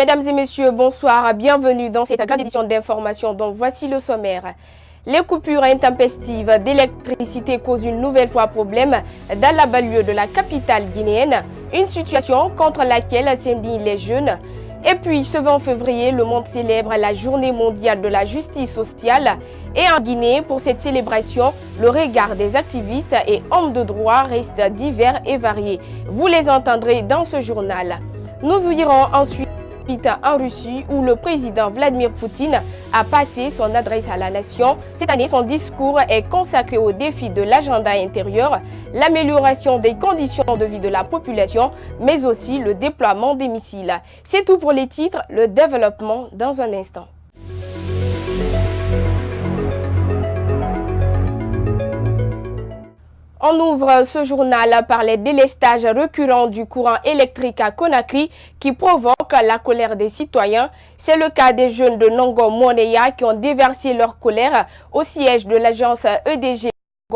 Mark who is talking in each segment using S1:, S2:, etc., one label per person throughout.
S1: Mesdames et messieurs, bonsoir, bienvenue dans cette grande édition d'information dont voici le sommaire. Les coupures intempestives d'électricité causent une nouvelle fois problème dans la banlieue de la capitale guinéenne, une situation contre laquelle s'indignent les jeunes. Et puis, ce 20 février, le monde célèbre la journée mondiale de la justice sociale. Et en Guinée, pour cette célébration, le regard des activistes et hommes de droit reste divers et varié. Vous les entendrez dans ce journal. Nous irons ensuite en Russie où le président Vladimir Poutine a passé son adresse à la nation. Cette année, son discours est consacré aux défis de l'agenda intérieur, l'amélioration des conditions de vie de la population, mais aussi le déploiement des missiles. C'est tout pour les titres, le développement dans un instant. On ouvre ce journal par les délestages récurrents du courant électrique à Conakry qui provoquent la colère des citoyens. C'est le cas des jeunes de Nongo Moneya qui ont déversé leur colère au siège de l'agence EDG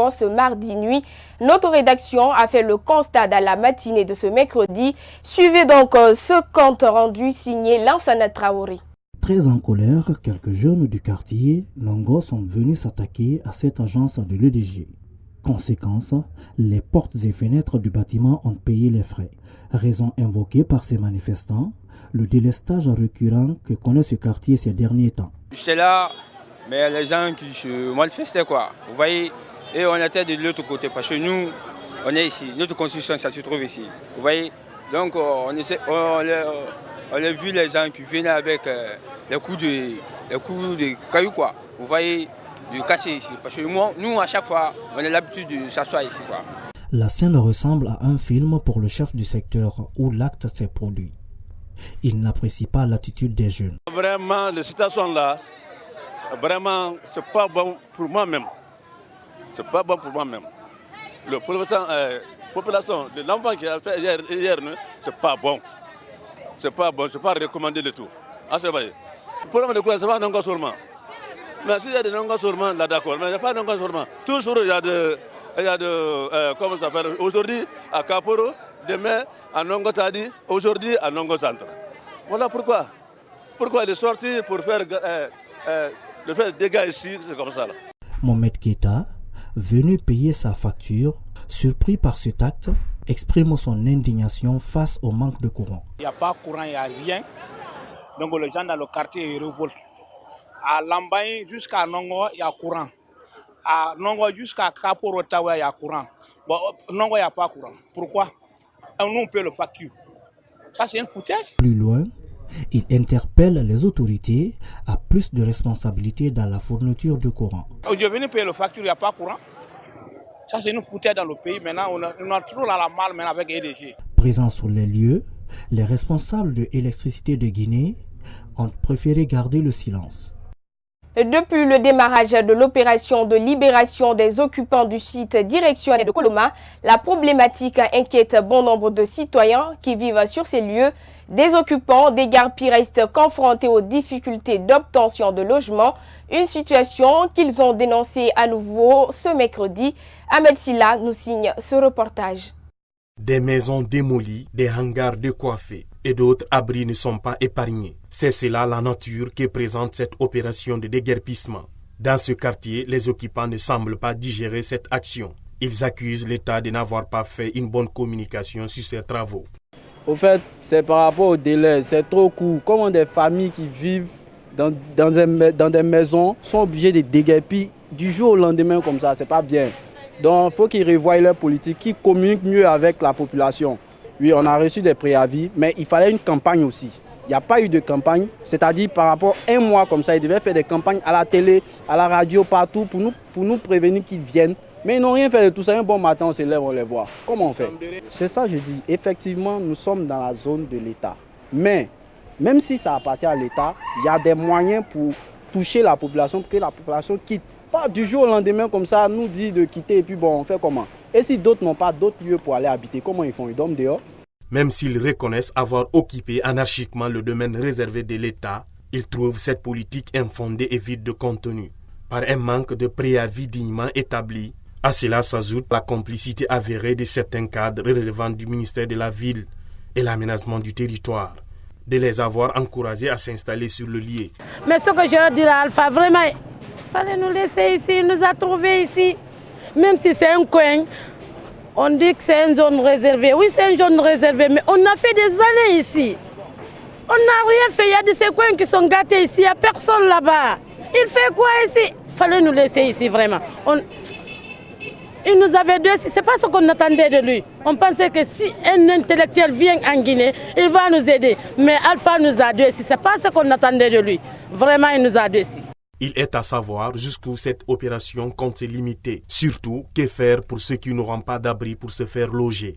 S1: ce mardi nuit. Notre rédaction a fait le constat dans la matinée de ce mercredi. Suivez donc ce compte rendu signé Lansana Traoré.
S2: Très en colère, quelques jeunes du quartier Nongo sont venus s'attaquer à cette agence de l'EDG. Conséquence, les portes et fenêtres du bâtiment ont payé les frais. Raison invoquée par ces manifestants, le délestage récurrent que connaît ce quartier ces derniers temps.
S3: J'étais là, mais les gens qui se manifestaient quoi. Vous voyez, et on était de l'autre côté parce que nous, on est ici. Notre construction, ça se trouve ici. Vous voyez, donc on a vu les gens qui venaient avec les coups de cailloux quoi. Vous voyez. De casser ici. Parce que nous, à chaque fois, on a l'habitude de s'asseoir ici. Quoi.
S2: La scène ressemble à un film pour le chef du secteur où l'acte s'est produit. Il n'apprécie pas l'attitude des jeunes.
S4: Vraiment, la situation là, vraiment, c'est pas bon pour moi-même. C'est pas bon pour moi-même. La population de l'enfant qui a fait hier c'est pas bon. C'est pas bon, c'est pas recommandé du tout. Ah, c'est vrai. Le problème de quoi, c'est pas non seulement. Mais s'il y a des non-consommants, là d'accord, mais il n'y a pas de non-consommants. Toujours il y a de comment ça s'appelle, aujourd'hui à Kaporo, demain à Nongo-Tadi, aujourd'hui à Nongo-Centre. Voilà pourquoi. Pourquoi il est sorti pour faire des dégâts ici, c'est comme ça. Là.
S2: Mohamed Keita, venu payer sa facture, surpris par cet acte, exprime son indignation face au manque de courant.
S5: Il n'y a pas de courant, il n'y a rien. Donc les gens dans le quartier révoltent. À Lambaye jusqu'à Nongo, il y a courant. À Nongo jusqu'à Kaporo Tawa, il y a courant. Bon, Nongo, il n'y a pas courant. Pourquoi? Nous, on paye le facture. Ça, c'est un foutage.
S2: Plus loin, il interpelle les autorités à plus de responsabilités dans la fourniture de courant.
S5: On est venu payer le facture, il n'y a pas courant. Ça, c'est une foutage dans le pays. Maintenant, on a trop la malle maintenant avec EDG.
S2: Présents sur les lieux, les responsables de l'électricité de Guinée ont préféré garder le silence.
S1: Depuis le démarrage de l'opération de libération des occupants du site directionné de Koloma, la problématique inquiète bon nombre de citoyens qui vivent sur ces lieux. Des occupants des garpis restent confrontés aux difficultés d'obtention de logement, une situation qu'ils ont dénoncée à nouveau ce mercredi. Ahmed Silla nous signe ce reportage.
S6: Des maisons démolies, des hangars décoiffés et d'autres abris ne sont pas épargnés. C'est cela la nature que présente cette opération de déguerpissement. Dans ce quartier, les occupants ne semblent pas digérer cette action. Ils accusent l'État de n'avoir pas fait une bonne communication sur ces travaux.
S7: Au fait, c'est par rapport au délai, c'est trop court. Comment des familles qui vivent dans des maisons sont obligées de déguerpir du jour au lendemain comme ça, c'est pas bien. Donc il faut qu'ils revoient leur politique, qu'ils communiquent mieux avec la population. Oui, on a reçu des préavis, mais il fallait une campagne aussi. Il n'y a pas eu de campagne, c'est-à-dire par rapport à un mois comme ça, ils devaient faire des campagnes à la télé, à la radio, partout, pour nous prévenir qu'ils viennent. Mais ils n'ont rien fait de tout ça. Un bon matin, on se lève, on les voit. Comment on fait? C'est ça, je dis. Effectivement, nous sommes dans la zone de l'État. Mais, même si ça appartient à l'État, il y a des moyens pour toucher la population, pour que la population quitte. Pas du jour au lendemain comme ça, nous dit de quitter et puis bon, on fait comment? Et si d'autres n'ont pas d'autres lieux pour aller habiter, comment ils font? Ils dorment dehors?
S6: Même s'ils reconnaissent avoir occupé anarchiquement le domaine réservé de l'État, ils trouvent cette politique infondée et vide de contenu. Par un manque de préavis dignement établi, à cela s'ajoute la complicité avérée de certains cadres relevant du ministère de la Ville et l'aménagement du territoire. de les avoir encouragés à s'installer sur le lieu.
S8: Mais ce que je dirais à Alpha, vraiment, il fallait nous laisser ici, il nous a trouvés ici. Même si c'est un coin, on dit que c'est une zone réservée. Oui, c'est une zone réservée, mais on a fait des années ici. On n'a rien fait, il y a de ces coins qui sont gâtés ici, il n'y a personne là-bas. Il fait quoi ici? Il fallait nous laisser ici, vraiment. Il nous avait dit, c'est pas ce qu'on attendait de lui. On pensait que si un intellectuel vient en Guinée, il va nous aider. Mais Alpha nous a dit, c'est pas ce qu'on attendait de lui. Vraiment, il nous a dit.
S6: Il est à savoir jusqu'où cette opération compte se limiter. Surtout, que faire pour ceux qui n'auront pas d'abri pour se faire loger.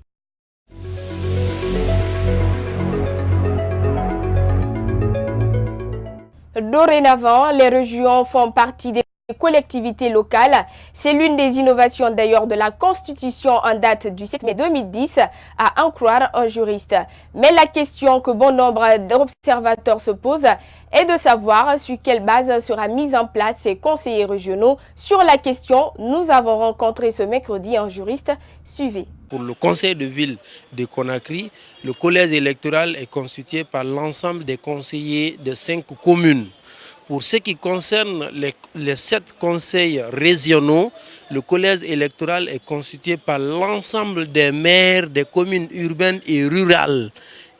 S1: Dorénavant, les régions font partie des collectivités locales. C'est l'une des innovations d'ailleurs de la Constitution en date du 7 mai 2010, à en croire un juriste. Mais la question que bon nombre d'observateurs se posent est de savoir sur quelle base sera mise en place ces conseillers régionaux. Sur la question, nous avons rencontré ce mercredi un juriste. Suivez.
S9: Pour le conseil de ville de Conakry, le collège électoral est constitué par l'ensemble des conseillers de 5 communes. Pour ce qui concerne les 7 conseils régionaux, le collège électoral est constitué par l'ensemble des maires des communes urbaines et rurales.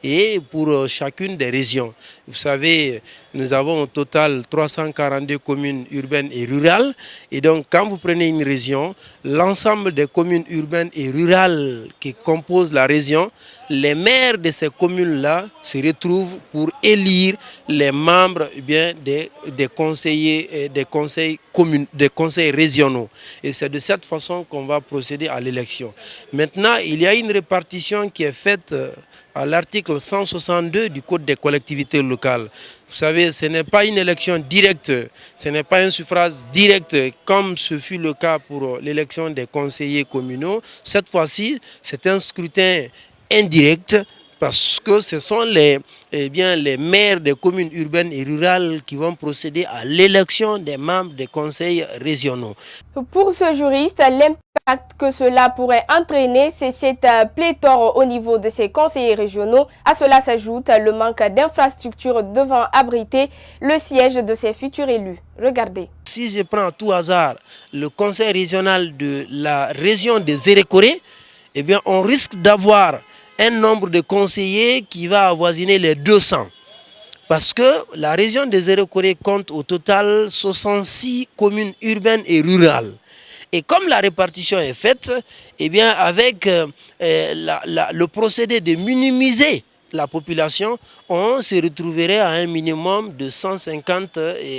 S9: Et pour chacune des régions. Vous savez, nous avons au total 342 communes urbaines et rurales. Et donc, quand vous prenez une région, l'ensemble des communes urbaines et rurales qui composent la région, les maires de ces communes-là se retrouvent pour élire les membres des conseillers, des conseils régionaux. Et c'est de cette façon qu'on va procéder à l'élection. Maintenant, il y a une répartition qui est faite à l'article 162 du Code des collectivités locales. Vous savez, ce n'est pas une élection directe, ce n'est pas un suffrage direct comme ce fut le cas pour l'élection des conseillers communaux. Cette fois-ci, c'est un scrutin indirect parce que ce sont les maires des communes urbaines et rurales qui vont procéder à l'élection des membres des conseils régionaux.
S1: Pour ce juriste, l'impact que cela pourrait entraîner, c'est cette pléthore au niveau de ces conseillers régionaux. À cela s'ajoute le manque d'infrastructures devant abriter le siège de ces futurs élus. Regardez.
S9: Si je prends à tout hasard le conseil régional de la région des Zérékoré, eh bien on risque d'avoir un nombre de conseillers qui va avoisiner les 200. Parce que la région des Zérékoré compte au total 66 communes urbaines et rurales. Et comme la répartition est faite, eh bien avec le procédé de minimiser la population, on se retrouverait à un minimum de 150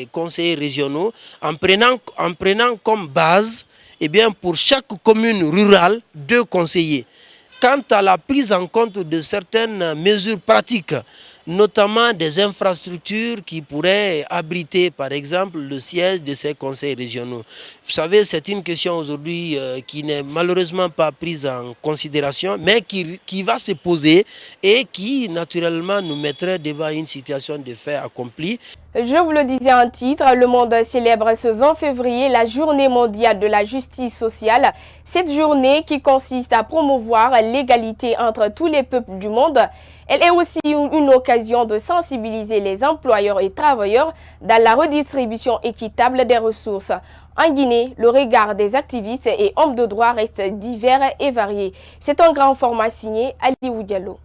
S9: conseillers régionaux en prenant comme base, eh bien, pour chaque commune rurale, 2 conseillers. Quant à la prise en compte de certaines mesures pratiques, notamment des infrastructures qui pourraient abriter, par exemple, le siège de ces conseils régionaux. Vous savez, c'est une question aujourd'hui qui n'est malheureusement pas prise en considération, mais qui va se poser et qui, naturellement, nous mettrait devant une situation de fait accompli.
S1: Je vous le disais en titre, le monde célèbre ce 20 février la journée mondiale de la justice sociale. Cette journée qui consiste à promouvoir l'égalité entre tous les peuples du monde. Elle est aussi une occasion de sensibiliser les employeurs et travailleurs dans la redistribution équitable des ressources. En Guinée, le regard des activistes et hommes de droit reste divers et varié. C'est un grand format signé Aliou Diallo.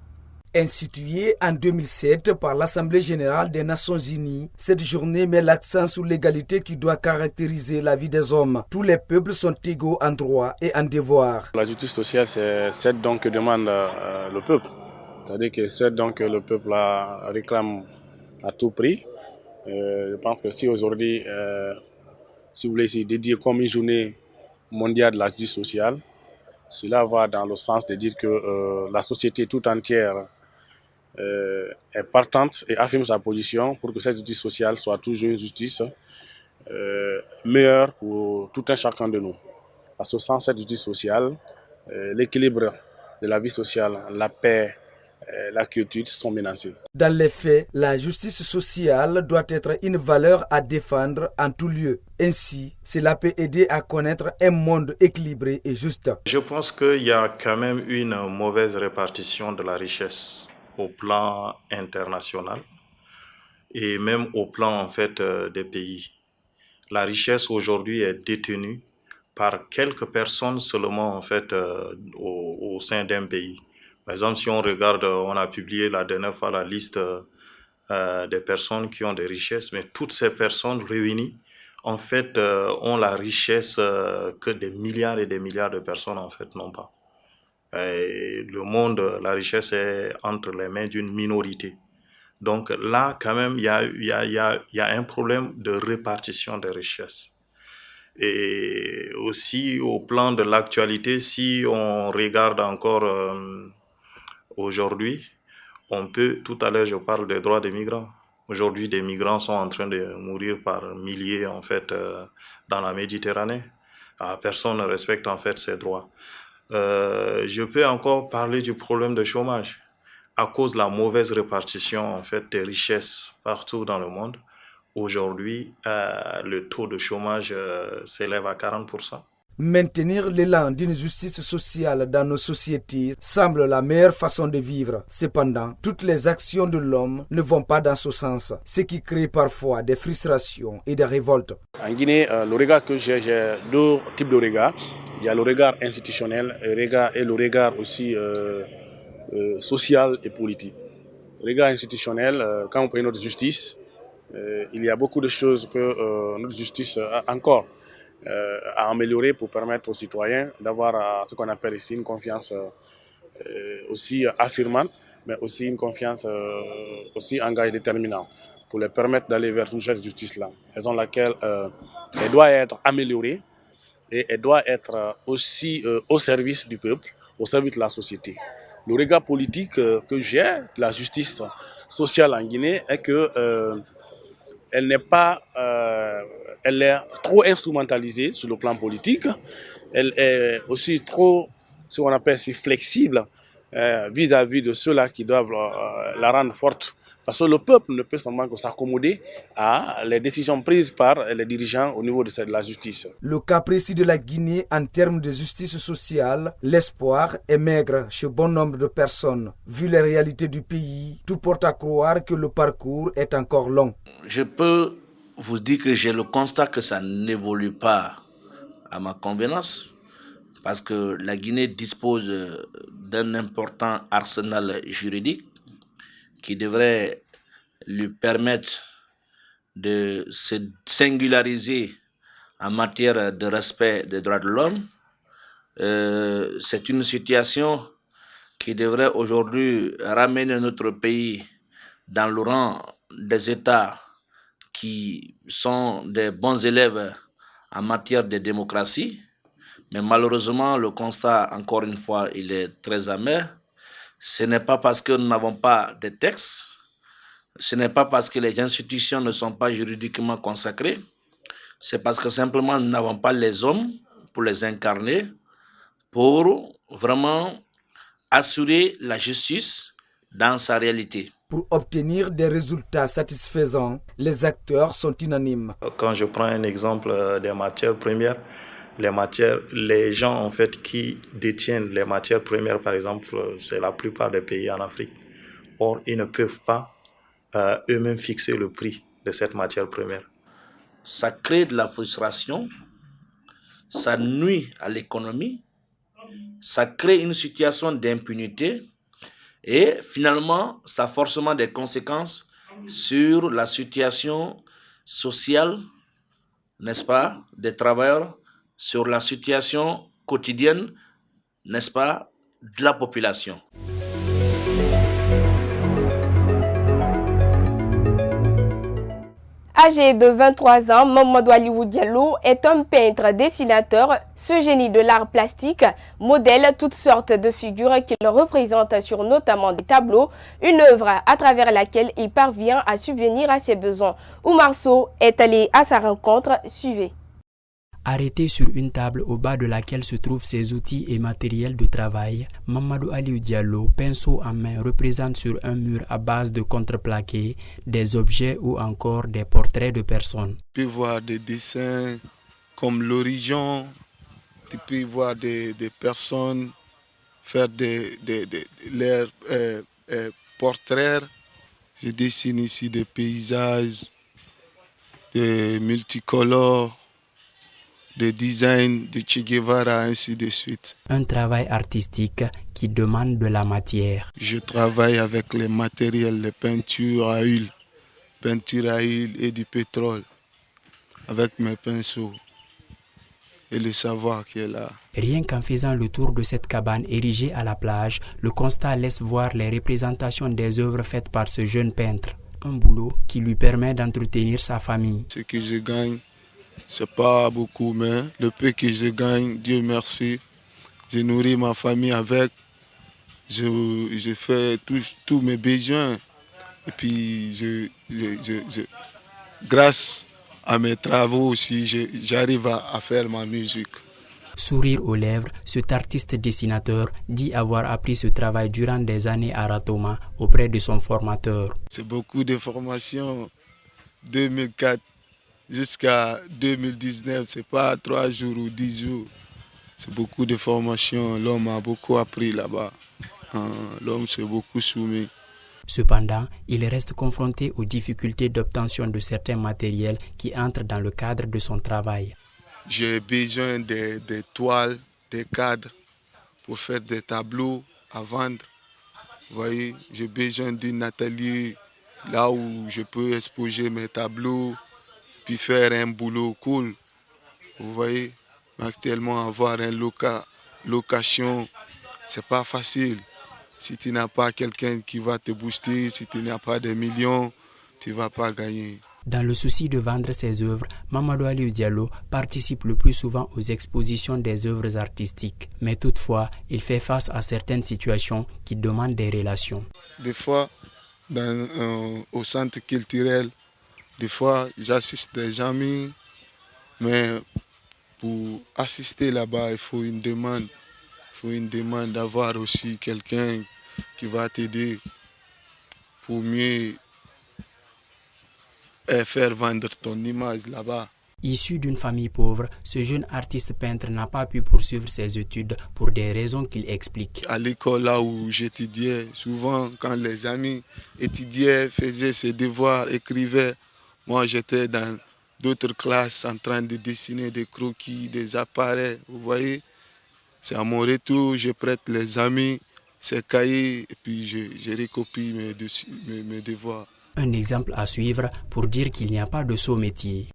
S10: Instituée en 2007 par l'Assemblée générale des Nations unies, cette journée met l'accent sur l'égalité qui doit caractériser la vie des hommes. Tous les peuples sont égaux en droit et en devoir.
S11: La justice sociale, c'est celle donc que demande le peuple. C'est-à-dire que c'est donc que le peuple réclame à tout prix. Je pense que si aujourd'hui, si vous voulez dédier comme une journée mondiale de la justice sociale, cela va dans le sens de dire que la société tout entière est partante et affirme sa position pour que cette justice sociale soit toujours une justice meilleure pour tout un chacun de nous. Parce que sans cette justice sociale, l'équilibre de la vie sociale, la paix, la quiétude sont menacés.
S10: Dans les faits, la justice sociale doit être une valeur à défendre en tout lieu. Ainsi, cela peut aider à connaître un monde équilibré et juste.
S12: Je pense qu'il y a quand même une mauvaise répartition de la richesse au plan international et même au plan en fait des pays. La richesse aujourd'hui est détenue par quelques personnes seulement en fait au sein d'un pays. Par exemple, si on regarde, on a publié la dernière fois la liste des personnes qui ont des richesses, mais toutes ces personnes réunies en fait ont la richesse que des milliards et des milliards de personnes en fait n'ont pas. Et le monde, la richesse est entre les mains d'une minorité. Donc là, quand même, il y a un problème de répartition des richesses. Et aussi, au plan de l'actualité, si on regarde encore aujourd'hui, on peut, tout à l'heure, je parle des droits des migrants. Aujourd'hui, des migrants sont en train de mourir par milliers, en fait, dans la Méditerranée. Personne ne respecte, en fait, ces droits. Je peux encore parler du problème de chômage. À cause de la mauvaise répartition en fait des richesses partout dans le monde, aujourd'hui, le taux de chômage s'élève à 40%.
S10: Maintenir l'élan d'une justice sociale dans nos sociétés semble la meilleure façon de vivre. Cependant, toutes les actions de l'homme ne vont pas dans ce sens, ce qui crée parfois des frustrations et des révoltes.
S11: En Guinée, le regard que j'ai deux types de regards. Il y a le regard institutionnel et le regard aussi social et politique. Le regard institutionnel, quand on prend notre justice, il y a beaucoup de choses que notre justice a encore à améliorer pour permettre aux citoyens d'avoir ce qu'on appelle ici une confiance aussi affirmante, mais aussi une confiance aussi engagée, déterminante, pour les permettre d'aller vers cette justice-là, raison laquelle elle doit être améliorée et elle doit être aussi au service du peuple, au service de la société. Le regard politique que j'ai, la justice sociale en Guinée, est que elle n'est pas, elle est trop instrumentalisée sur le plan politique. Elle est aussi trop, ce qu'on appelle si flexible vis-à-vis de ceux-là qui doivent la rendre forte. Parce que le peuple ne peut seulement que s'accommoder à les décisions prises par les dirigeants au niveau de la justice.
S10: Le cas précis de la Guinée en termes de justice sociale, l'espoir est maigre chez bon nombre de personnes. Vu les réalités du pays, tout porte à croire que le parcours est encore long.
S13: Je peux vous dire que j'ai le constat que ça n'évolue pas à ma convenance, parce que la Guinée dispose d'un important arsenal juridique qui devrait lui permettre de se singulariser en matière de respect des droits de l'homme. C'est une situation qui devrait aujourd'hui ramener notre pays dans le rang des États qui sont des bons élèves en matière de démocratie. Mais malheureusement, le constat, encore une fois, il est très amer. Ce n'est pas parce que nous n'avons pas de textes, ce n'est pas parce que les institutions ne sont pas juridiquement consacrées, c'est parce que simplement nous n'avons pas les hommes pour les incarner, pour vraiment assurer la justice dans sa réalité.
S10: Pour obtenir des résultats satisfaisants, les acteurs sont unanimes.
S12: Quand je prends un exemple des matières premières, les gens en fait qui détiennent les matières premières, par exemple, c'est la plupart des pays en Afrique. Or, ils ne peuvent pas eux-mêmes fixer le prix de cette matière première.
S13: Ça crée de la frustration, ça nuit à l'économie, ça crée une situation d'impunité et finalement, ça a forcément des conséquences sur la situation sociale, n'est-ce pas, des travailleurs, sur la situation quotidienne, n'est-ce pas, de la population.
S1: Âgé de 23 ans, Mamadou Aliou Diallo est un peintre, dessinateur. Ce génie de l'art plastique modèle toutes sortes de figures qu'il représente sur notamment des tableaux, une œuvre à travers laquelle il parvient à subvenir à ses besoins. Oumar Sow est allé à sa rencontre. Suivez.
S14: Arrêté sur une table au bas de laquelle se trouvent ses outils et matériels de travail, Mamadou Aliou Diallo, pinceau en main, représente sur un mur à base de contreplaqué des objets ou encore des portraits de personnes.
S15: Tu peux voir des dessins comme l'horizon, tu peux voir des personnes faire portraits. Je dessine ici des paysages, des multicolores, des designs de Che Guevara, ainsi de suite.
S14: Un travail artistique qui demande de la matière.
S15: Je travaille avec les matériels, les peintures à huile et du pétrole, avec mes pinceaux et le savoir qui est là.
S14: Rien qu'en faisant le tour de cette cabane érigée à la plage, le constat laisse voir les représentations des œuvres faites par ce jeune peintre. Un boulot qui lui permet d'entretenir sa famille.
S15: Ce que je gagne, c'est pas beaucoup, mais le peu que je gagne, Dieu merci, je nourris ma famille avec, je fais tous mes besoins. Et puis, grâce à mes travaux aussi, j'arrive à faire ma musique.
S14: Sourire aux lèvres, cet artiste dessinateur dit avoir appris ce travail durant des années à Ratoma auprès de son formateur.
S15: C'est beaucoup de formations, 2004 jusqu'à 2019, c'est pas 3 jours ou 10 jours. C'est beaucoup de formations, l'homme a beaucoup appris là-bas. L'homme s'est beaucoup soumis.
S14: Cependant, il reste confronté aux difficultés d'obtention de certains matériels qui entrent dans le cadre de son travail.
S15: J'ai besoin des toiles, des cadres pour faire des tableaux à vendre. Vous voyez, j'ai besoin d'un atelier là où je peux exposer mes tableaux, puis faire un boulot cool. Vous voyez, actuellement avoir une location, c'est pas facile. Si tu n'as pas quelqu'un qui va te booster, si tu n'as pas des millions, tu ne vas pas gagner.
S14: Dans le souci de vendre ses œuvres, Mamadou Aliou Diallo participe le plus souvent aux expositions des œuvres artistiques. Mais toutefois, il fait face à certaines situations qui demandent des relations.
S15: Des fois, au centre culturel, des fois, j'assiste des amis, mais pour assister là-bas, il faut une demande. Il faut une demande d'avoir aussi quelqu'un qui va t'aider pour mieux faire vendre ton image là-bas.
S14: Issu d'une famille pauvre, ce jeune artiste peintre n'a pas pu poursuivre ses études pour des raisons qu'il explique.
S15: À l'école là où j'étudiais, souvent quand les amis étudiaient, faisaient ses devoirs, écrivaient, moi j'étais dans d'autres classes en train de dessiner des croquis, des appareils, vous voyez. C'est à mon retour, je prête les amis, ces cahiers, et puis je recopie mes devoirs.
S14: Un exemple à suivre pour dire qu'il n'y a pas de sot métier.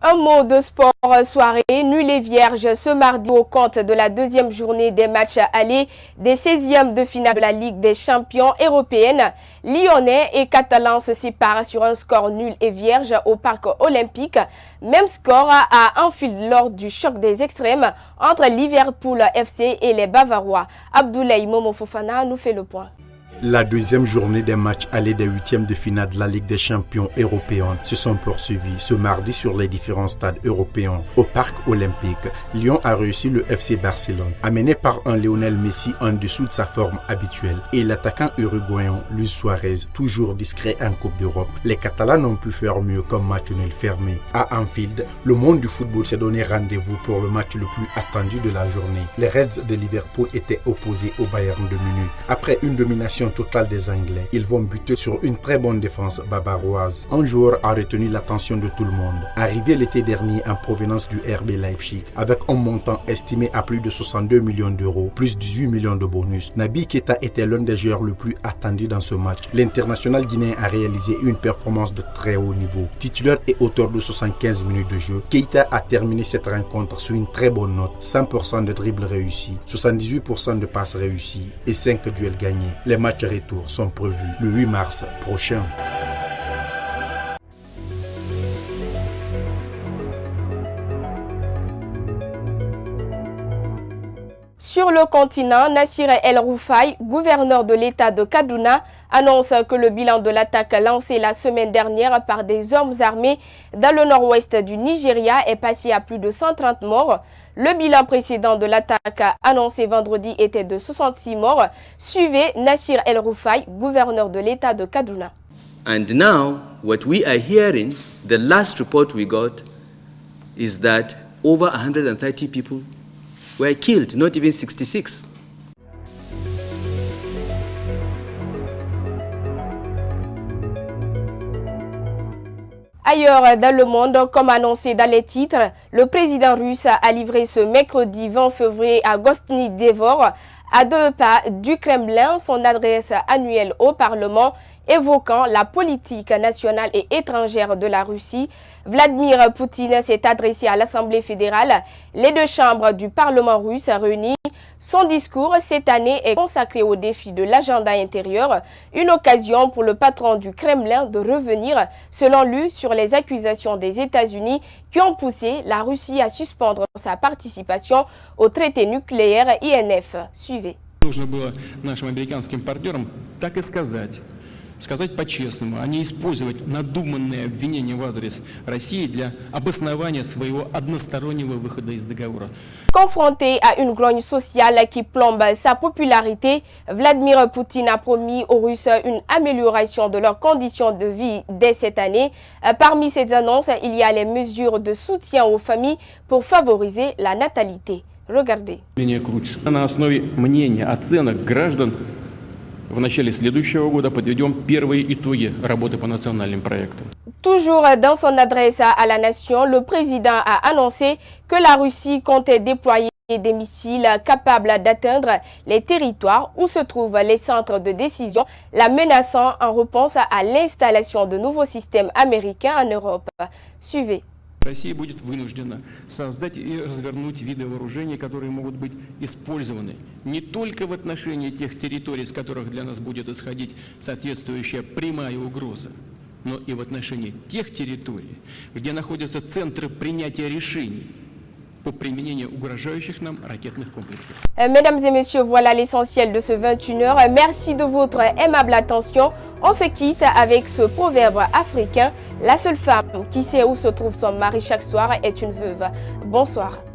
S1: Un mot de sport soirée, nul et vierge ce mardi au compte de la deuxième journée des matchs allés des 16e de finale de la Ligue des champions européenne. Lyonnais et Catalans se séparent sur un score nul et vierge au Parc olympique. Même score à Anfield lors du choc des extrêmes entre Liverpool FC et les Bavarois. Abdoulaye Momo Fofana nous fait le point.
S6: La deuxième journée des matchs allés des 8e de finale de la Ligue des champions européens se sont poursuivis ce mardi sur les différents stades européens. Au Parc olympique, Lyon a réussi le FC Barcelone, amené par un Lionel Messi en dessous de sa forme habituelle, et l'attaquant uruguayen Luis Suarez, toujours discret en Coupe d'Europe. Les Catalans n'ont pu faire mieux comme match nul fermé. À Anfield, le monde du football s'est donné rendez-vous pour le match le plus attendu de la journée. Les Reds de Liverpool étaient opposés au Bayern de Munich. Après une domination totale des Anglais, ils vont buter sur une très bonne défense bavaroise. Un joueur a retenu l'attention de tout le monde. Arrivé l'été dernier en provenance du RB Leipzig, avec un montant estimé à plus de 62 millions d'euros, plus 18 millions de bonus, Naby Keita était l'un des joueurs le plus attendus dans ce match. L'international guinéen a réalisé une performance de très haut niveau. Titulaire et auteur de 75 minutes de jeu, Keita a terminé cette rencontre sur une très bonne note. 100% de dribbles réussis, 78% de passes réussies et 5 duels gagnés. Les matchs retour sont prévus le 8 mars prochain.
S1: Sur le continent, Nassir El Rufai, gouverneur de l'État de Kaduna, annonce que le bilan de l'attaque lancée la semaine dernière par des hommes armés dans le nord-ouest du Nigeria est passé à plus de 130 morts. Le bilan précédent de l'attaque annoncé vendredi était de 66 morts. Suivez Nassir El Rufai, gouverneur de l'État de Kaduna.
S16: And now, what we are hearing, the last report we got, is that over 130 people were killed, not even 66.
S1: Ailleurs dans le monde, comme annoncé dans les titres, le président russe a livré ce mercredi 20 février à Gostny Dvor, à 2 pas du Kremlin, son adresse annuelle au Parlement, évoquant la politique nationale et étrangère de la Russie. Vladimir Poutine s'est adressé à l'Assemblée fédérale. Les deux chambres du Parlement russe réunies. Son discours cette année est consacré au défi de l'agenda intérieur, une occasion pour le patron du Kremlin de revenir, selon lui, sur les accusations des États-Unis qui ont poussé la Russie à suspendre sa participation au traité nucléaire INF. Suivez.
S17: Нужно было нашим американским партнерам так и сказать по-честному, а не использовать надуманные обвинения в адрес России для обоснования своего одностороннего выхода из договора.
S1: Confronté à une grogne sociale qui plombe sa popularité, Vladimir Poutine a promis aux Russes une amélioration de leurs conditions de vie dès cette année. Parmi ces annonces, il y a les mesures de soutien aux familles pour favoriser la natalité. Regardez.
S17: На основе мнения, оценок граждан в начале следующего года подведем первые итоги работы по национальным проектам.
S1: Toujours dans son adresse à la nation, le président a annoncé que la Russie comptait déployer des missiles capables d'atteindre les territoires où se trouvent les centres de décision, la menaçant en réponse à l'installation de nouveaux systèmes américains en Europe. Suivez.
S17: Россия будет вынуждена создать и развернуть виды вооружений, которые могут быть использованы не только в отношении тех территорий, с которых для нас будет исходить соответствующая прямая угроза, но и в отношении тех территорий, где находятся центры принятия решений по применению угрожающих нам ракетных комплексов.
S1: Mesdames et messieurs, voilà l'essentiel de ce 21h. Merci de votre aimable attention. On se quitte avec ce proverbe africain. La seule femme qui sait où se trouve son mari chaque soir est une veuve. Bonsoir.